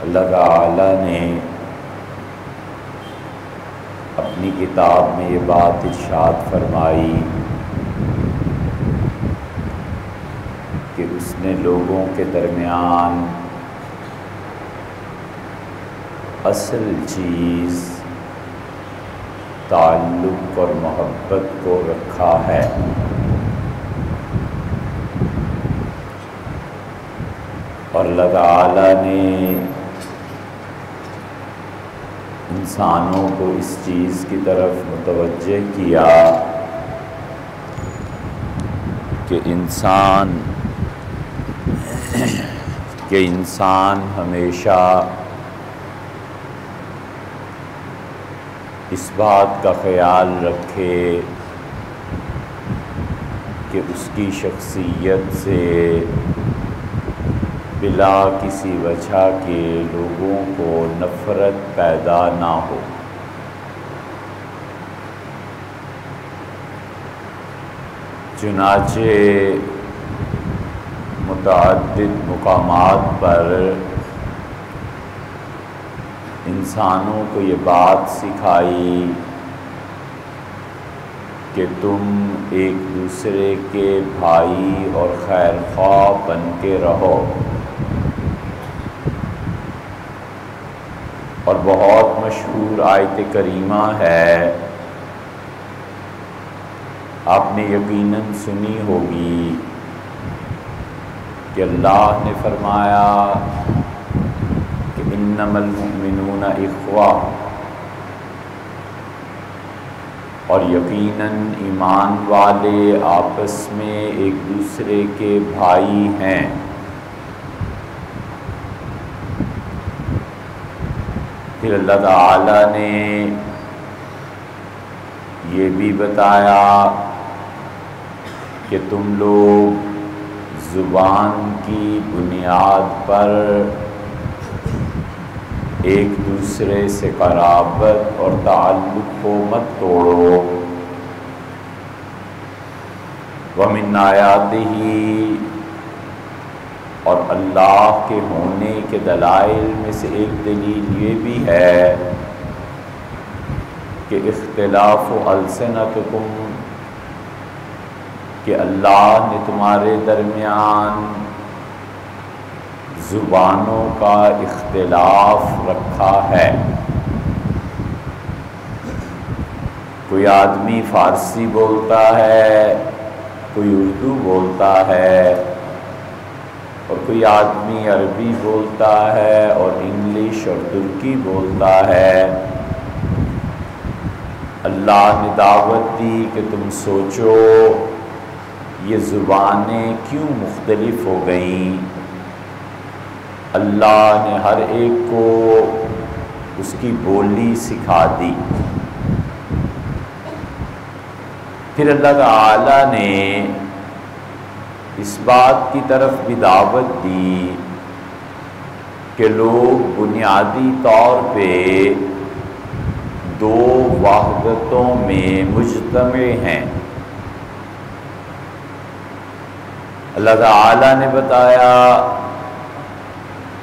اللہ تعالی نے اپنی کتاب میں یہ بات ارشاد فرمائی کہ اس نے لوگوں کے درمیان اصل چیز تعلق اور محبت کو رکھا ہے۔ اور اللہ تعالی نے انسانوں کو اس چیز کی طرف متوجہ کیا کہ انسان ہمیشہ اس بات کا خیال رکھے کہ اس کی شخصیت سے بلا کسی وجہ کے لوگوں کو نفرت پیدا نہ ہو۔ چنانچہ متعدد مقامات پر انسانوں کو یہ بات سکھائی کہ تم ایک دوسرے کے بھائی اور خیر خواہ بن کے رہو۔ اور بہت مشہور آیت کریمہ ہے، آپ نے یقیناً سنی ہوگی کہ اللہ نے فرمایا کہ انما المؤمنون اخوہ، اور یقیناً ایمان والے آپس میں ایک دوسرے کے بھائی ہیں۔ پھر اللہ تعالی نے یہ بھی بتایا کہ تم لوگ زبان کی بنیاد پر ایک دوسرے سے قرابت اور تعلق کو مت توڑو۔ وَمِنْ آیاتِهِ، اور اللہ کے ہونے کے دلائل میں سے ایک دلیل یہ بھی ہے کہ اختلاف السنتکم، کہ اللہ نے تمہارے درمیان زبانوں کا اختلاف رکھا ہے۔ کوئی آدمی فارسی بولتا ہے، کوئی اردو بولتا ہے، اور کوئی آدمی عربی بولتا ہے اور انگلش اور ترکی بولتا ہے۔ اللہ نے دعوت دی کہ تم سوچو یہ زبانیں کیوں مختلف ہو گئیں۔ اللہ نے ہر ایک کو اس کی بولی سکھا دی۔ پھر اللہ تعالی نے اس بات کی طرف بھی دعوت دی کہ لوگ بنیادی طور پہ دو وحدتوں میں مجتمع ہیں۔ اللہ تعالی نے بتایا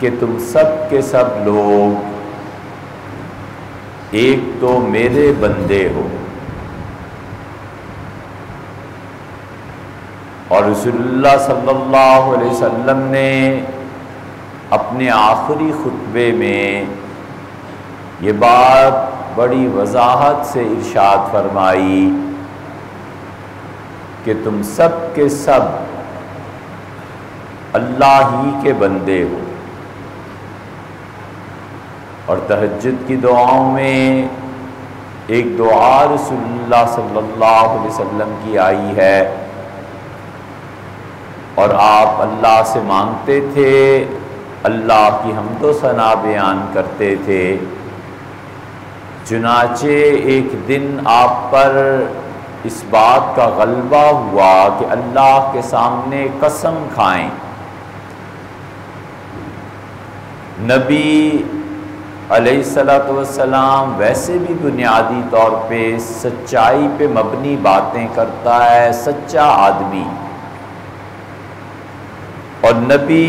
کہ تم سب کے سب لوگ ایک تو میرے بندے ہو، اور رسول اللہ صلی اللہ علیہ وسلم نے اپنے آخری خطبے میں یہ بات بڑی وضاحت سے ارشاد فرمائی کہ تم سب کے سب اللہ ہی کے بندے ہو۔ اور تہجد کی دعاؤں میں ایک دعا رسول اللہ صلی اللہ علیہ وسلم کی آئی ہے، اور آپ اللہ سے مانگتے تھے، اللہ کی حمد و ثنا بیان کرتے تھے۔ چنانچہ ایک دن آپ پر اس بات کا غلبہ ہوا کہ اللہ کے سامنے قسم کھائیں۔ نبی علیہ الصلوۃ والسلام ویسے بھی بنیادی طور پہ سچائی پہ مبنی باتیں کرتا ہے، سچا آدمی، اور نبی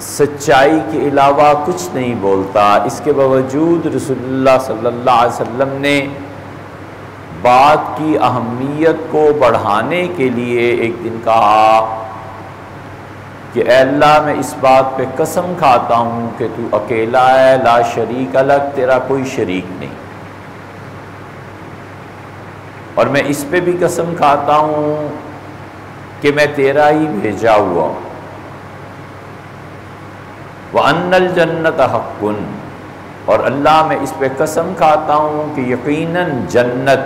سچائی کے علاوہ کچھ نہیں بولتا۔ اس کے باوجود رسول اللہ صلی اللہ علیہ وسلم نے بات کی اہمیت کو بڑھانے کے لیے ایک دن کہا کہ اے اللہ میں اس بات پہ قسم کھاتا ہوں کہ تو اکیلا ہے، لا شریک لک، تیرا کوئی شریک نہیں، اور میں اس پہ بھی قسم کھاتا ہوں کہ میں تیرا ہی بھیجا ہوا ہوں، وَأَنَّ الْجَنَّةَ حَقٌّ، اور اللہ میں اس پہ قسم کھاتا ہوں کہ یقیناً جنت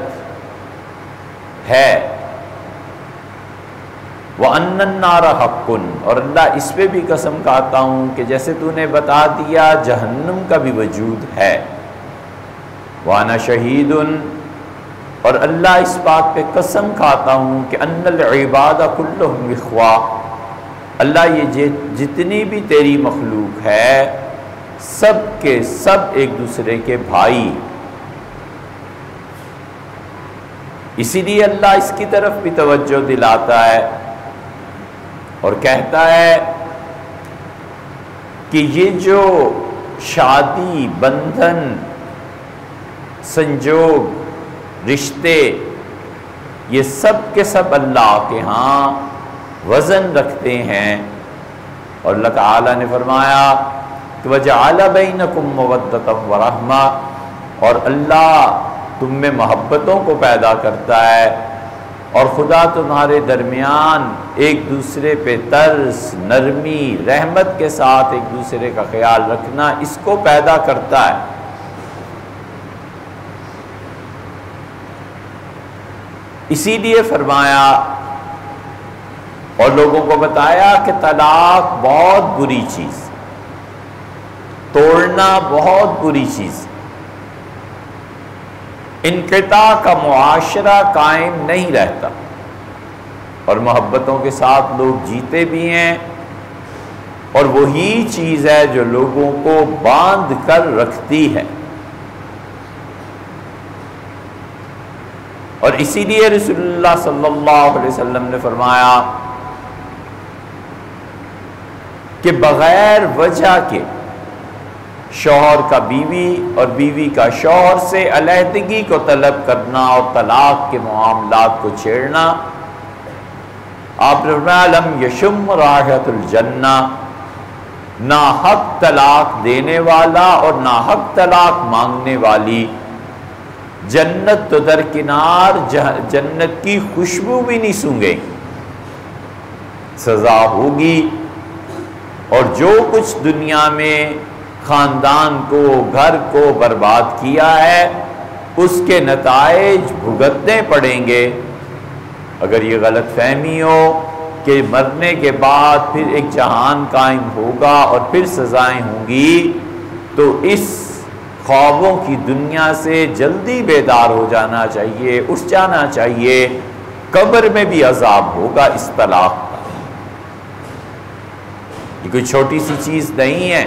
ہے، وَأَنَّ النَّارَ حَقٌّ، اور اللہ اس پہ بھی قسم کھاتا ہوں کہ جیسے تو نے بتا دیا جہنم کا بھی وجود ہے، وَأَنَا شَهِيدٌ، اور اللہ اس بات پہ قسم کھاتا ہوں کہ أَنَّ الْعِبَادَ كُلُّهُمْ إِخْوَةٌ، اللہ یہ جتنی بھی تیری مخلوق ہے سب کے سب ایک دوسرے کے بھائی، اسی لیے اللہ اس کی طرف بھی توجہ دلاتا ہے اور کہتا ہے کہ یہ جو شادی، بندھن، سنجوگ، رشتے، یہ سب کے سب اللہ کے ہاں وزن رکھتے ہیں، اور اللہ تعالیٰ نے فرمایا کہ وَجَعَلَ بَيْنَكُمْ مَوَدَّةً وَرَحْمَةً، اور اللہ تم میں محبتوں کو پیدا کرتا ہے، اور خدا تمہارے درمیان ایک دوسرے پہ ترس، نرمی، رحمت کے ساتھ ایک دوسرے کا خیال رکھنا، اس کو پیدا کرتا ہے۔ اسی لیے فرمایا اور لوگوں کو بتایا کہ طلاق بہت بری چیز، توڑنا بہت بری چیز، انقطاع کا معاشرہ قائم نہیں رہتا، اور محبتوں کے ساتھ لوگ جیتے بھی ہیں، اور وہی چیز ہے جو لوگوں کو باندھ کر رکھتی ہے۔ اور اسی لیے رسول اللہ صلی اللہ علیہ وسلم نے فرمایا کہ بغیر وجہ کے شوہر کا بیوی اور بیوی کا شوہر سے علیحدگی کو طلب کرنا اور طلاق کے معاملات کو چھیڑنا، آپ نے فرمایا لم یشم رائحۃ الجنہ، ناحق طلاق دینے والا اور ناحق طلاق مانگنے والی جنت تو درکنار جنت کی خوشبو بھی نہیں سونگے، سزا ہوگی، اور جو کچھ دنیا میں خاندان کو، گھر کو برباد کیا ہے اس کے نتائج بھگتنے پڑیں گے۔ اگر یہ غلط فہمی ہو کہ مرنے کے بعد پھر ایک جہان قائم ہوگا اور پھر سزائیں ہوں گی، تو اس خوابوں کی دنیا سے جلدی بیدار ہو جانا چاہیے، اٹھ جانا چاہیے۔ قبر میں بھی عذاب ہوگا اس طلاق کا، یہ کوئی چھوٹی سی چیز نہیں ہے۔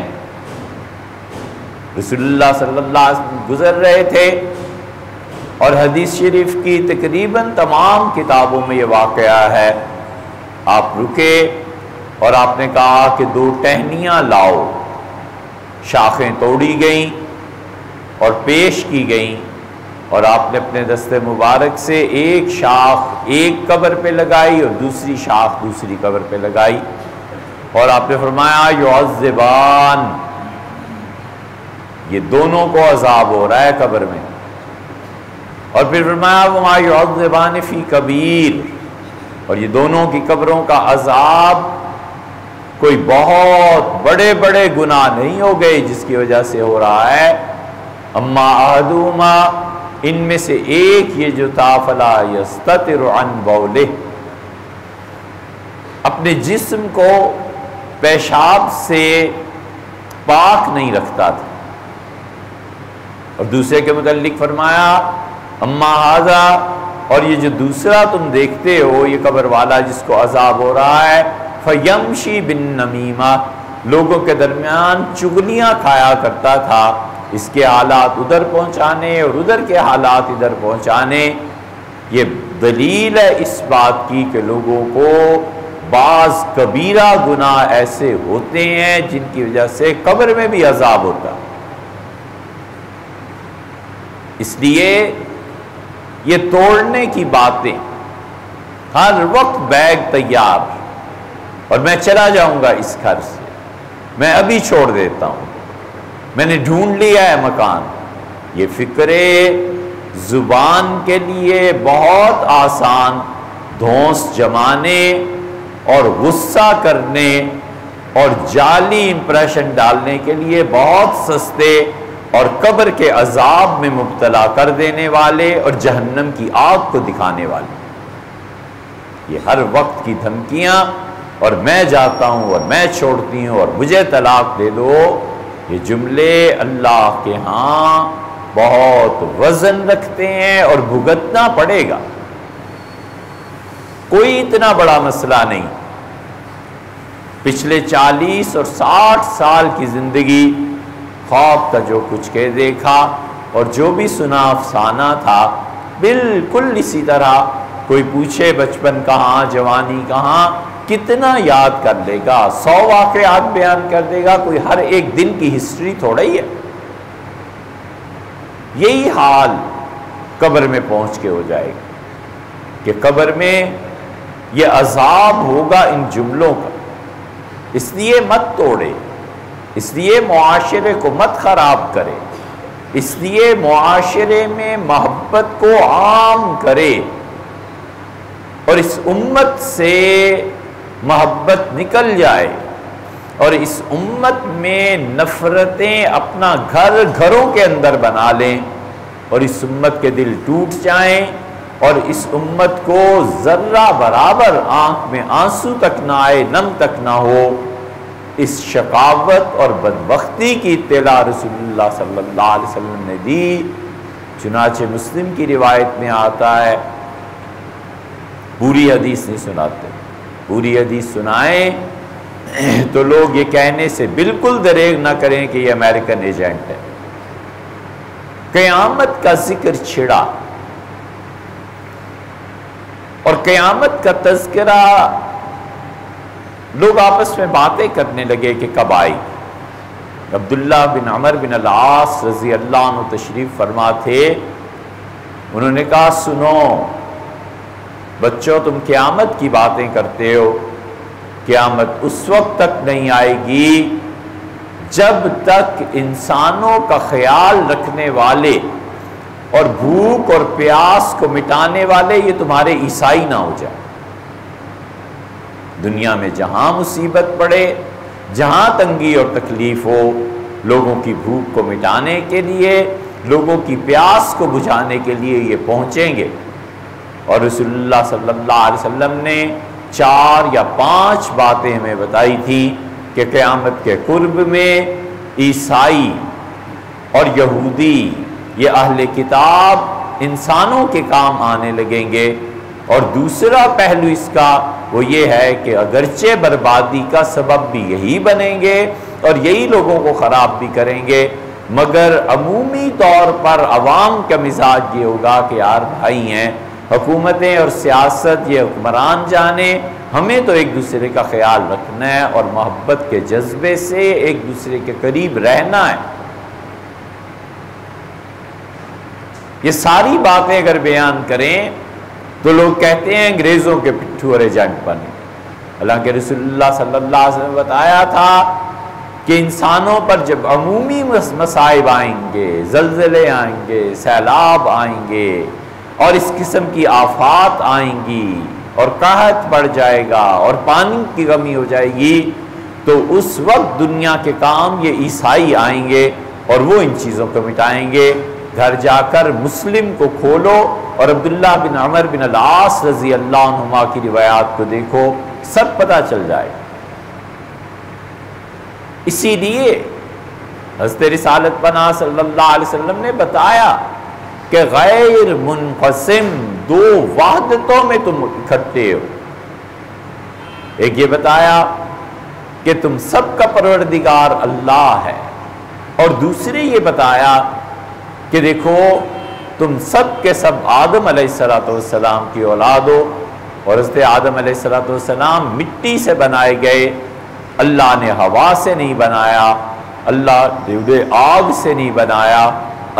رسول اللہ صلی اللہ علیہ وسلم گزر رہے تھے، اور حدیث شریف کی تقریباً تمام کتابوں میں یہ واقعہ ہے، آپ رکے اور آپ نے کہا کہ 2 ٹہنیاں لاؤ، شاخیں توڑی گئیں اور پیش کی گئیں، اور آپ نے اپنے دست مبارک سے ایک شاخ ایک قبر پہ لگائی اور دوسری شاخ دوسری قبر پہ لگائی، اور آپ نے فرمایا یعذبان، یہ دونوں کو عذاب ہو رہا ہے قبر میں، اور پھر فرمایا وما یعذبان فی کبیر، اور یہ دونوں کی قبروں کا عذاب کوئی بہت بڑے بڑے گناہ نہیں ہو گئے جس کی وجہ سے ہو رہا ہے، اما احدہما، ان میں سے ایک یہ جو تھا فلا یستتر عن بولہ، اپنے جسم کو پیشاب سے پاک نہیں رکھتا تھا، اور دوسرے کے متعلق فرمایا اما ھذا، اور یہ جو دوسرا تم دیکھتے ہو یہ قبر والا جس کو عذاب ہو رہا ہے، فیمشی بالنمیمہ، لوگوں کے درمیان چغلیاں کھایا کرتا تھا، اس کے حالات ادھر پہنچانے اور ادھر کے حالات ادھر پہنچانے۔ یہ دلیل ہے اس بات کی کہ لوگوں کو بعض کبیرہ گناہ ایسے ہوتے ہیں جن کی وجہ سے قبر میں بھی عذاب ہوتا ہے۔ اس لیے یہ توڑنے کی باتیں ہر وقت بیگ تیار، اور میں چلا جاؤں گا اس گھر سے، میں ابھی چھوڑ دیتا ہوں، میں نے ڈھونڈ لیا ہے مکان، یہ فکرے زبان کے لیے بہت آسان، دھونس جمانے اور غصہ کرنے اور جعلی امپریشن ڈالنے کے لیے بہت سستے، اور قبر کے عذاب میں مبتلا کر دینے والے اور جہنم کی آگ کو دکھانے والے، یہ ہر وقت کی دھمکیاں، اور میں جاتا ہوں اور میں چھوڑتی ہوں اور مجھے طلاق دے دو، یہ جملے اللہ کے ہاں بہت وزن رکھتے ہیں اور بھگتنا پڑے گا۔ کوئی اتنا بڑا مسئلہ نہیں، پچھلے 40 اور 60 سال کی زندگی، خواب کا جو کچھ کے دیکھا اور جو بھی سنا افسانہ تھا، بالکل اسی طرح کوئی پوچھے بچپن کہاں، جوانی کہاں، کتنا یاد کر لے گا، 100 واقعات بیان کر دے گا، کوئی ہر ایک دن کی ہسٹری تھوڑا ہی ہے۔ یہی حال قبر میں پہنچ کے ہو جائے گا کہ قبر میں یہ عذاب ہوگا ان جملوں کا، اس لیے مت توڑے، اس لیے معاشرے کو مت خراب کرے، اس لیے معاشرے میں محبت کو عام کرے، اور اس امت سے محبت نکل جائے، اور اس امت میں نفرتیں اپنا گھروں کے اندر بنا لیں، اور اس امت کے دل ٹوٹ جائیں، اور اس امت کو ذرہ برابر آنکھ میں آنسو تک نہ آئے، نم تک نہ ہو۔ اس شقاوت اور بدبختی کی اطلاع رسول اللہ صلی اللہ علیہ وسلم نے دی۔ چنانچہ مسلم کی روایت میں آتا ہے، پوری حدیث نہیں سناتے، پوری حدیث سنائیں تو لوگ یہ کہنے سے بالکل دریغ نہ کریں کہ یہ امریکن ایجنٹ ہے۔ قیامت کا ذکر چھڑا، اور قیامت کا تذکرہ لوگ آپس میں باتیں کرنے لگے کہ کب آئی۔ عبداللہ بن عمر بن العاص رضی اللہ عنہ تشریف فرما تھے، انہوں نے کہا سنو بچوں، تم قیامت کی باتیں کرتے ہو، قیامت اس وقت تک نہیں آئے گی جب تک انسانوں کا خیال رکھنے والے اور بھوک اور پیاس کو مٹانے والے یہ تمہارے عیسائی نہ ہو جائیں۔ دنیا میں جہاں مصیبت پڑے، جہاں تنگی اور تکلیف ہو، لوگوں کی بھوک کو مٹانے کے لیے، لوگوں کی پیاس کو بجھانے کے لیے یہ پہنچیں گے۔ اور رسول اللہ صلی اللہ علیہ وسلم نے 4 یا 5 باتیں ہمیں بتائی تھی کہ قیامت کے قرب میں عیسائی اور یہودی، یہ اہل کتاب انسانوں کے کام آنے لگیں گے، اور دوسرا پہلو اس کا وہ یہ ہے کہ اگرچہ بربادی کا سبب بھی یہی بنیں گے اور یہی لوگوں کو خراب بھی کریں گے، مگر عمومی طور پر عوام کا مزاج یہ ہوگا کہ یار بھائی ہیں، حکومتیں اور سیاست یہ حکمران جانے، ہمیں تو ایک دوسرے کا خیال رکھنا ہے اور محبت کے جذبے سے ایک دوسرے کے قریب رہنا ہے۔ یہ ساری باتیں اگر بیان کریں تو لوگ کہتے ہیں انگریزوں کے پٹھو اور ایجنٹ بنے، حالانکہ رسول اللہ صلی اللہ علیہ وسلم نے بتایا تھا کہ انسانوں پر جب عمومی مصائب آئیں گے، زلزلے آئیں گے، سیلاب آئیں گے اور اس قسم کی آفات آئیں گی اور قحط بڑھ جائے گا اور پانی کی کمی ہو جائے گی، تو اس وقت دنیا کے کام یہ عیسائی آئیں گے اور وہ ان چیزوں کو مٹائیں گے۔ گھر جا کر مسلم کو کھولو اور عبداللہ بن عمر بن العاص رضی اللہ عنہما کی روایات کو دیکھو، سب پتہ چل جائے۔ اسی لیے حضرت رسالت پناہ صلی اللہ علیہ وسلم نے بتایا کہ غیر منقسم 2 وحدتوں میں تم اکٹھے ہو۔ ایک یہ بتایا کہ تم سب کا پروردگار اللہ ہے، اور دوسری یہ بتایا کہ دیکھو تم سب کے سب آدم علیہ السلام کی اولاد ہو، اور حضرت آدم علیہ السلام مٹی سے بنائے گئے، اللہ نے ہوا سے نہیں بنایا، اللہ نے انہیں آگ سے نہیں بنایا،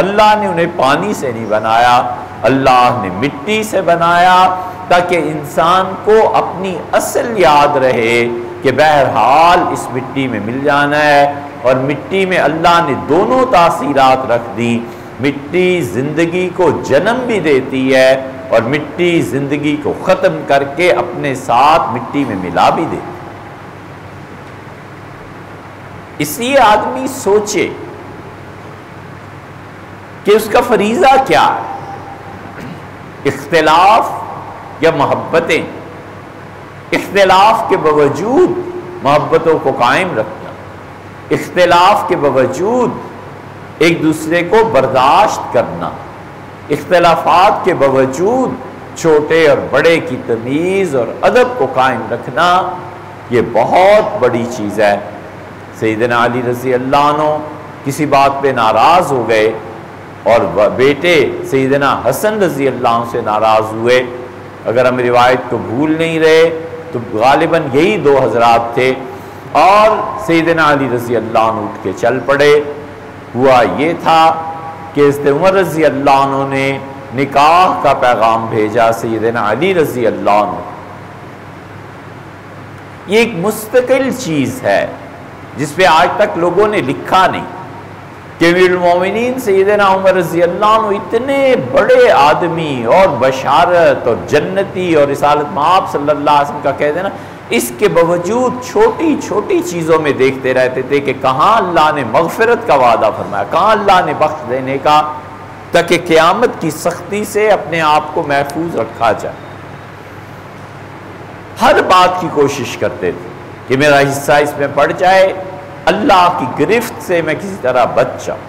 اللہ نے انہیں پانی سے نہیں بنایا، اللہ نے مٹی سے بنایا، تاکہ انسان کو اپنی اصل یاد رہے کہ بہرحال اس مٹی میں مل جانا ہے۔ اور مٹی میں اللہ نے دونوں تاثیرات رکھ دی، مٹی زندگی کو جنم بھی دیتی ہے اور مٹی زندگی کو ختم کر کے اپنے ساتھ مٹی میں ملا بھی دیتی۔ اس لیے آدمی سوچے کہ اس کا فریضہ کیا ہے، اختلاف یا محبتیں، اختلاف کے باوجود محبتوں کو قائم رکھنا، اختلاف کے باوجود ایک دوسرے کو برداشت کرنا، اختلافات کے باوجود چھوٹے اور بڑے کی تمیز اور ادب کو قائم رکھنا، یہ بہت بڑی چیز ہے۔ سیدنا علی رضی اللہ عنہ کسی بات پہ ناراض ہو گئے اور بیٹے سیدنا حسن رضی اللہ عنہ سے ناراض ہوئے۔ اگر ہم روایت کو بھول نہیں رہے تو غالباً یہی دو حضرات تھے، اور سیدنا علی رضی اللہ عنہ اٹھ کے چل پڑے۔ ہوا یہ تھا کہ حضرت عمر رضی اللہ عنہ نے نکاح کا پیغام بھیجا سیدنا علی رضی اللہ عنہ۔ یہ ایک مستقل چیز ہے جس پہ آج تک لوگوں نے لکھا نہیں کہ امیر المومنین سیدنا عمر رضی اللہ عنہ اتنے بڑے آدمی اور بشارت اور جنتی اور رسالت مآب صلی اللہ علیہ وسلم کا کہہ دینا، اس کے باوجود چھوٹی چھوٹی چیزوں میں دیکھتے رہتے تھے کہ کہاں اللہ نے مغفرت کا وعدہ فرمایا، کہاں اللہ نے بخش دینے کا، تاکہ قیامت کی سختی سے اپنے آپ کو محفوظ رکھا جائے۔ ہر بات کی کوشش کرتے تھے کہ میرا حصہ اس میں پڑ جائے، اللہ کی گرفت سے میں کسی طرح بچ جاؤں۔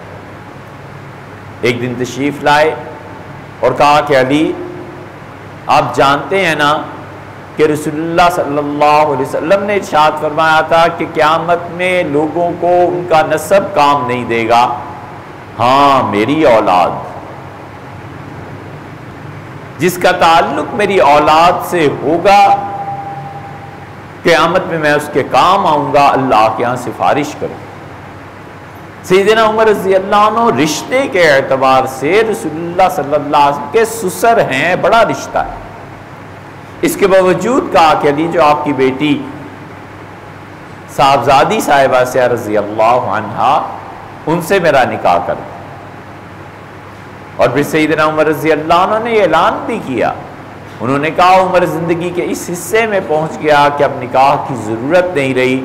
ایک دن تشریف لائے اور کہا کہ علی، آپ جانتے ہیں نا کہ رسول اللہ صلی اللہ علیہ وسلم نے ارشاد فرمایا تھا کہ قیامت میں لوگوں کو ان کا نسب کام نہیں دے گا۔ ہاں، میری اولاد، جس کا تعلق میری اولاد سے ہوگا، قیامت میں اس کے کام آؤں گا، اللہ کے ہاں سفارش کروں۔ سیدنا عمر رضی اللہ عنہ رشتے کے اعتبار سے رسول اللہ صلی اللہ علیہ وسلم کے سسر ہیں، بڑا رشتہ ہے۔ اس کے باوجود کہا کہ علی، جو آپ کی بیٹی صاحبزادی صاحبہ سے رضی اللہ عنہا، ان سے میرا نکاح کر دیں۔ اور پھر سیدنا عمر رضی اللہ عنہ نے یہ اعلان بھی کیا، انہوں نے کہا عمر زندگی کے اس حصے میں پہنچ گیا کہ اب نکاح کی ضرورت نہیں رہی،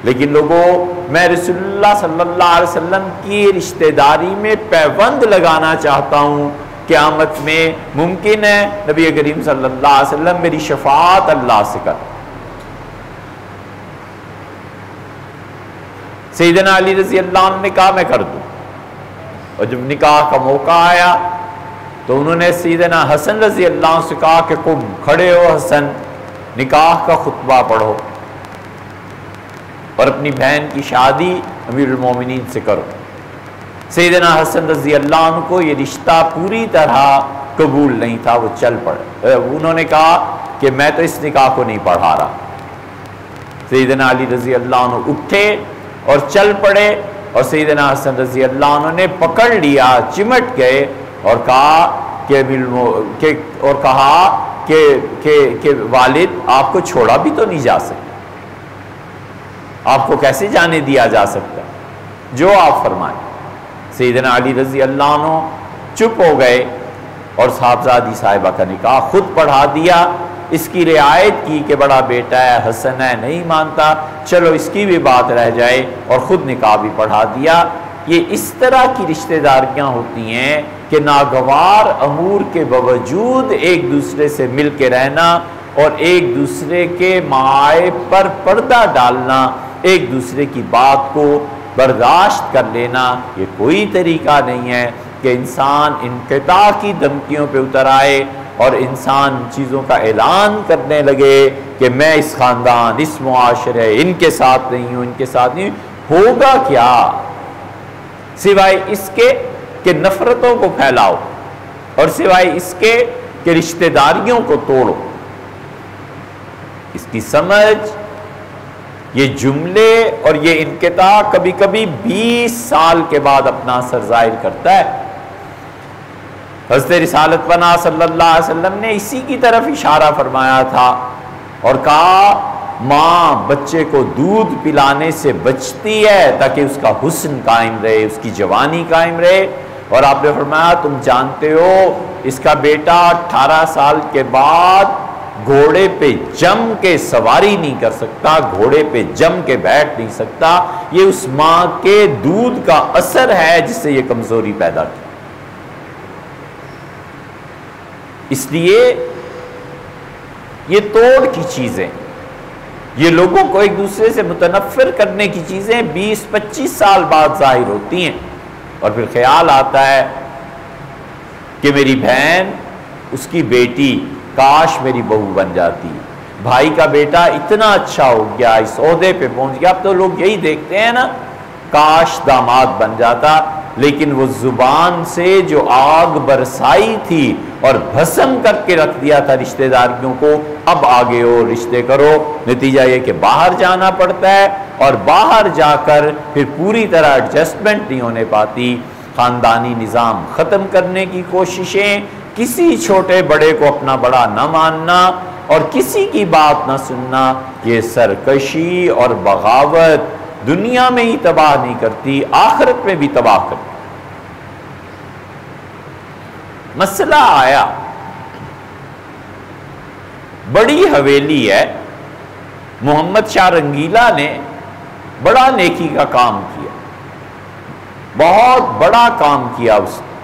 لیکن لوگوں، میں رسول اللہ صلی اللہ علیہ وسلم کی رشتہ داری میں پیوند لگانا چاہتا ہوں۔ قیامت میں ممکن ہے نبی کریم صلی اللہ علیہ وسلم میری شفاعت اللہ سے کر۔ سیدنا علی رضی اللہ عنہ نے کہا میں کر دوں، اور جب نکاح کا موقع آیا تو انہوں نے سیدنا حسن رضی اللہ عنہ سے کہا کہ قم، کھڑے ہو حسن، نکاح کا خطبہ پڑھو اور اپنی بہن کی شادی امیر المومنین سے کرو۔ سیدنا حسن رضی اللہ عنہ کو یہ رشتہ پوری طرح قبول نہیں تھا، وہ چل پڑے۔ انہوں نے کہا کہ میں تو اس نکاح کو نہیں پڑھا رہا۔ سیدنا علی رضی اللہ عنہ اٹھے اور چل پڑے، اور سیدنا حسن رضی اللہ عنہ نے پکڑ لیا، چمٹ گئے اور کہا کہ والد، آپ کو چھوڑا بھی تو نہیں جا سکتا، آپ کو کیسے جانے دیا جا سکتا، جو آپ فرمائیں۔ سیدنا علی رضی اللہ عنہ چپ ہو گئے اور صاحبزادی صاحبہ کا نکاح خود پڑھا دیا۔ اس کی رعایت کی کہ بڑا بیٹا ہے، حسن ہے، نہیں مانتا، چلو اس کی بھی بات رہ جائے، اور خود نکاح بھی پڑھا دیا۔ یہ اس طرح کی رشتہ داریاں ہوتی ہیں کہ ناگوار امور کے باوجود ایک دوسرے سے مل کے رہنا اور ایک دوسرے کے معائب پر پردہ ڈالنا، ایک دوسرے کی بات کو برداشت کر لینا، یہ کوئی طریقہ نہیں ہے کہ انسان انقطاع کی دھمکیوں پہ اتر آئے اور انسان چیزوں کا اعلان کرنے لگے کہ میں اس خاندان، اس معاشرے، ان کے ساتھ نہیں ہوں، ان کے ساتھ نہیں ہوں۔ ہوگا کیا سوائے اس کے کہ نفرتوں کو پھیلاؤ، اور سوائے اس کے کہ رشتہ داریوں کو توڑو۔ اس کی سمجھ، یہ جملے اور یہ انقطاع کبھی کبھی 20 سال کے بعد اپنا اثر ظاہر کرتا ہے۔ حضرت رسالت پناہ صلی اللہ علیہ وسلم نے اسی کی طرف اشارہ فرمایا تھا اور کہا ماں بچے کو دودھ پلانے سے بچتی ہے تاکہ اس کا حسن قائم رہے، اس کی جوانی قائم رہے، اور آپ نے فرمایا تم جانتے ہو اس کا بیٹا 18 سال کے بعد گھوڑے پہ جم کے سواری نہیں کر سکتا، گھوڑے پہ جم کے بیٹھ نہیں سکتا، یہ اس ماں کے دودھ کا اثر ہے جس سے یہ کمزوری پیدا کی۔ اس لیے یہ توڑ کی چیزیں، یہ لوگوں کو ایک دوسرے سے متنفر کرنے کی چیزیں 20-25 سال بعد ظاہر ہوتی ہیں، اور پھر خیال آتا ہے کہ میری بہن، اس کی بیٹی کاش میری بہو بن جاتی، بھائی کا بیٹا اتنا اچھا ہو گیا، اس عہدے پہ پہنچ گیا۔ اب تو لوگ یہی دیکھتے ہیں نا، کاش داماد بن جاتا، لیکن وہ زبان سے جو آگ برسائی تھی اور بھسم کر کے رکھ دیا تھا رشتہ داریوں کو، اب آگے ہو رشتے کرو، نتیجہ یہ کہ باہر جانا پڑتا ہے، اور باہر جا کر پھر پوری طرح ایڈجسٹمنٹ نہیں ہونے پاتی۔ خاندانی نظام ختم کرنے کی کوششیں، کسی چھوٹے بڑے کو اپنا بڑا نہ ماننا اور کسی کی بات نہ سننا، یہ سرکشی اور بغاوت دنیا میں ہی تباہ نہیں کرتی، آخرت میں بھی تباہ کرتی۔ مسئلہ آیا، بڑی حویلی ہے، محمد شاہ رنگیلا نے بڑا نیکی کا کام کیا، بہت بڑا کام کیا اس نے۔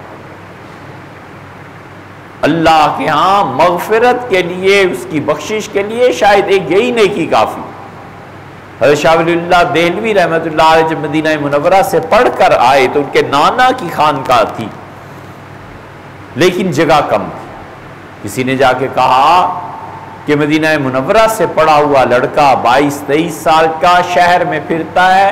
اللہ کے ہاں مغفرت کے لیے، اس کی بخشش کے لیے شاید ایک یہی نیکی کافی۔ حضرت شاہ ولی اللہ دہلوی رحمۃ اللہ علیہ جب مدینہ منورہ سے پڑھ کر آئے تو ان کے نانا کی خانقاہ تھی، لیکن جگہ کم تھی۔ کسی نے جا کے کہا کہ مدینہ منورہ سے پڑھا ہوا لڑکا 22-23 سال کا شہر میں پھرتا ہے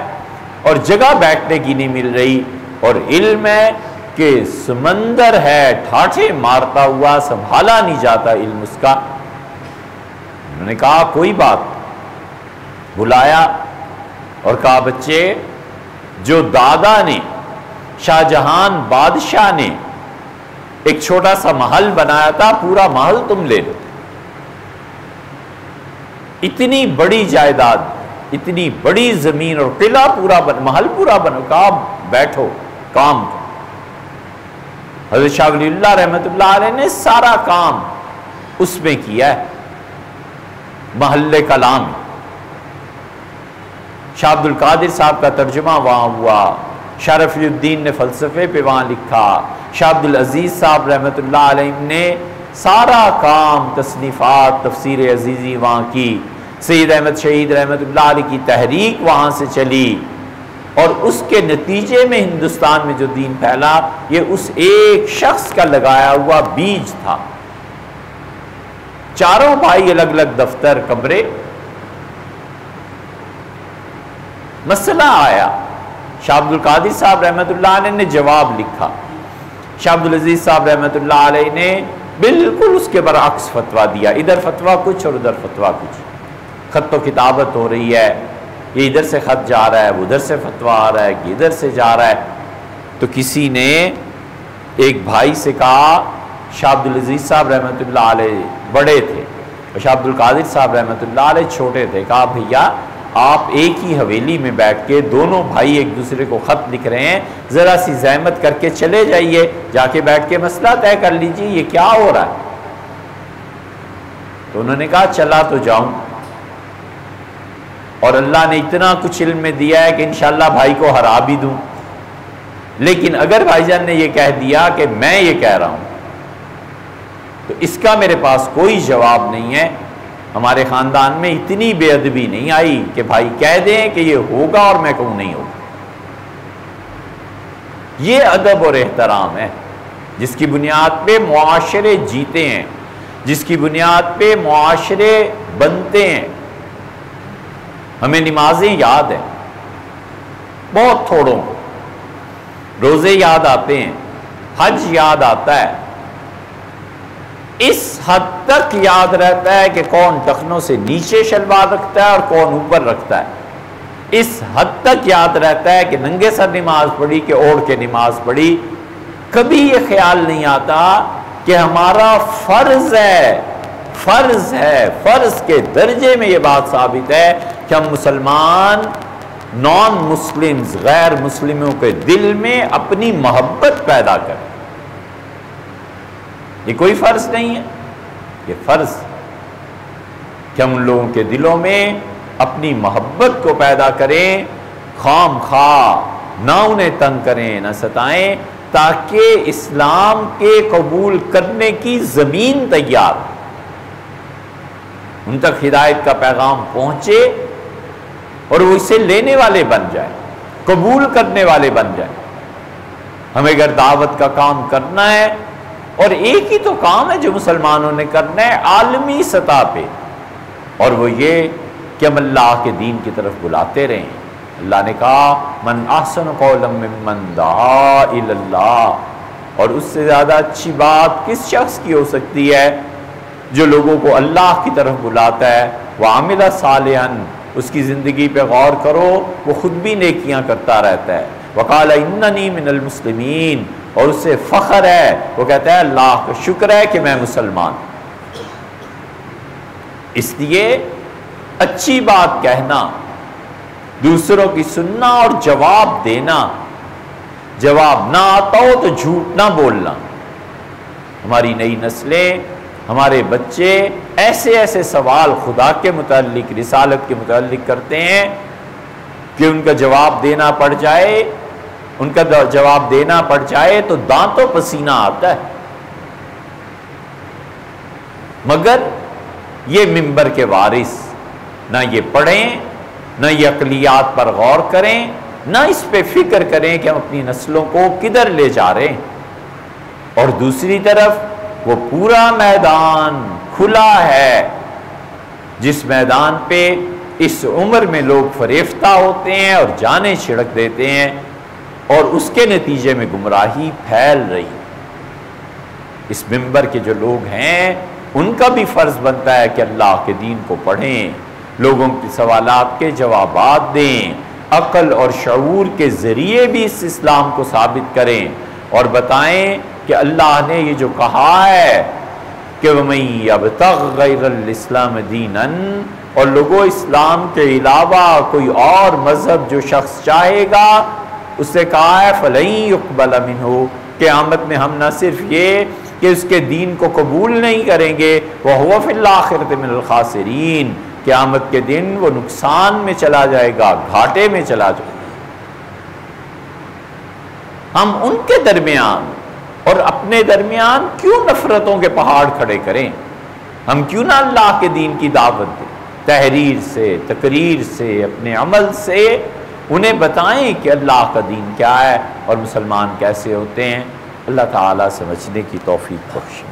اور جگہ بیٹھنے کی نہیں مل رہی، اور علم ہے کہ سمندر ہے، ٹھاٹھے مارتا ہوا سنبھالا نہیں جاتا علم اس کا۔ انہوں نے کہا کوئی بات، بلایا اور کہا بچے، جو دادا نے، شاہ جہان بادشاہ نے ایک چھوٹا سا محل بنایا تھا، پورا محل تم لے لو، اتنی بڑی جائیداد، اتنی بڑی زمین اور قلعہ پورا محل پورا بنو، کہا بیٹھو کام کرو۔ حضرت شاہ ولی اللہ رحمۃ اللہ علیہ نے سارا کام اس میں کیا ہے، محل کلام۔ شاہ عبد القادر صاحب کا ترجمہ وہاں ہوا، شاہ رفیع الدین نے فلسفے پہ وہاں لکھا، شاہ عبد العزیز صاحب رحمۃ اللہ علیہ نے سارا کام، تصنیفات، تفسیر عزیزی وہاں کی، سید احمد شہید رحمۃ اللہ علیہ کی تحریک وہاں سے چلی، اور اس کے نتیجے میں ہندوستان میں جو دین پھیلا، یہ اس ایک شخص کا لگایا ہوا بیج تھا۔ چاروں بھائی الگ الگ دفتر، کمرے۔ مسئلہ آیا، شاہ عبد القادر صاحب رحمۃ اللہ علیہ نے جواب لکھا، شاہ عبد العزیز صاحب رحمۃ اللہ علیہ نے بالکل اس کے برعکس فتویٰ دیا، ادھر فتویٰ کچھ اور ادھر فتویٰ کچھ، خط و کتابت ہو رہی ہے، یہ ادھر سے خط جا رہا ہے، وہ ادھر سے فتویٰ آ رہا ہے، کہ ادھر سے جا رہا ہے۔ تو کسی نے ایک بھائی سے کہا، شاہ عبد العزیز صاحب رحمۃ اللہ علیہ بڑے تھے اور شاہ عبد القادر صاحب رحمۃ اللہ علیہ چھوٹے تھے، کہا بھیا آپ ایک ہی حویلی میں بیٹھ کے دونوں بھائی ایک دوسرے کو خط لکھ رہے ہیں، ذرا سی زحمت کر کے چلے جائیے، جا کے بیٹھ کے مسئلہ طے کر لیجیے، یہ کیا ہو رہا ہے؟ تو انہوں نے کہا چلا تو جاؤں، اور اللہ نے اتنا کچھ علم میں دیا ہے کہ انشاءاللہ بھائی کو ہرا بھی دوں، لیکن اگر بھائی جان نے یہ کہہ دیا کہ میں یہ کہہ رہا ہوں تو اس کا میرے پاس کوئی جواب نہیں ہے۔ ہمارے خاندان میں اتنی بے ادبی نہیں آئی کہ بھائی کہہ دیں کہ یہ ہوگا اور میں کہوں نہیں ہوگا۔ یہ ادب اور احترام ہے جس کی بنیاد پہ معاشرے جیتے ہیں، جس کی بنیاد پہ معاشرے بنتے ہیں۔ ہمیں نمازیں یاد ہیں بہت تھوڑوں، روزے یاد آتے ہیں، حج یاد آتا ہے، اس حد تک یاد رہتا ہے کہ کون ٹخنوں سے نیچے شلوار رکھتا ہے اور کون اوپر رکھتا ہے، اس حد تک یاد رہتا ہے کہ ننگے سر نماز پڑھی کہ اوڑھ کے نماز پڑھی۔ کبھی یہ خیال نہیں آتا کہ ہمارا فرض ہے، فرض کے درجے میں یہ بات ثابت ہے کہ ہم مسلمان نان مسلمز، غیر مسلموں کے دل میں اپنی محبت پیدا کریں۔ یہ کوئی فرض نہیں ہے، یہ فرض کہ ہم لوگوں کے دلوں میں اپنی محبت کو پیدا کریں، خام خواہ نہ انہیں تنگ کریں، نہ ستائیں، تاکہ اسلام کے قبول کرنے کی زمین تیار ہو، ان تک ہدایت کا پیغام پہنچے اور وہ اسے لینے والے بن جائیں، قبول کرنے والے بن جائیں۔ ہمیں اگر دعوت کا کام کرنا ہے، اور ایک ہی تو کام ہے جو مسلمانوں نے کرنا ہے عالمی سطح پہ، اور وہ یہ کہ ہم اللہ کے دین کی طرف بلاتے رہیں۔ اللہ نے کہا من احسن قولا ممن دعا الی اللہ، اور اس سے زیادہ اچھی بات کس شخص کی ہو سکتی ہے جو لوگوں کو اللہ کی طرف بلاتا ہے، وعمل صالحا، اس کی زندگی پہ غور کرو، وہ خود بھی نیکیاں کرتا رہتا ہے، وقال اننی من المسلمین، اور اس سے فخر ہے، وہ کہتا ہے اللہ کا شکر ہے کہ میں مسلمان۔ اس لیے اچھی بات کہنا، دوسروں کی سننا اور جواب دینا، جواب نہ آتا ہو تو جھوٹ نہ بولنا۔ ہماری نئی نسلیں، ہمارے بچے ایسے ایسے سوال خدا کے متعلق، رسالت کے متعلق کرتے ہیں کہ ان کا جواب دینا پڑ جائے تو دانتوں پسینہ آتا ہے۔ مگر یہ منبر کے وارث نہ یہ پڑھیں، نہ یہ عقلیات پر غور کریں، نہ اس پہ فکر کریں کہ ہم اپنی نسلوں کو کدھر لے جا رہے ہیں۔ اور دوسری طرف وہ پورا میدان کھلا ہے جس میدان پہ اس عمر میں لوگ فریفتہ ہوتے ہیں اور جانیں چھڑک دیتے ہیں، اور اس کے نتیجے میں گمراہی پھیل رہی۔ اس منبر کے جو لوگ ہیں ان کا بھی فرض بنتا ہے کہ اللہ کے دین کو پڑھیں، لوگوں کے سوالات کے جوابات دیں، عقل اور شعور کے ذریعے بھی اس اسلام کو ثابت کریں اور بتائیں کہ اللہ نے یہ جو کہا ہے کہ وَمَن يَبْتَغِ غَيْرَ الْإِسْلَامِ دِينًا، اور لوگوں اسلام کے علاوہ کوئی اور مذہب جو شخص چاہے گا، اس سے کہا ہے فَلَن يُقْبَلَ مِنْهُ، قیامت میں ہم نہ صرف یہ کہ اس کے دین کو قبول نہیں کریں گے، وَهُوَ فِي الْآخِرَةِ مِنَ الْخَاسِرِينَ، قیامت کے دن وہ نقصان میں چلا جائے گا، گھاٹے میں چلا جائے گا۔ ہم ان کے درمیان اور اپنے درمیان کیوں نفرتوں کے پہاڑ کھڑے کریں؟ ہم کیوں نہ اللہ کے دین کی دعوت دیں؟ تحریر سے، تقریر سے، اپنے عمل سے انہیں بتائیں کہ اللہ کا دین کیا ہے اور مسلمان کیسے ہوتے ہیں۔ اللہ تعالیٰ سمجھنے کی توفیق بخشے۔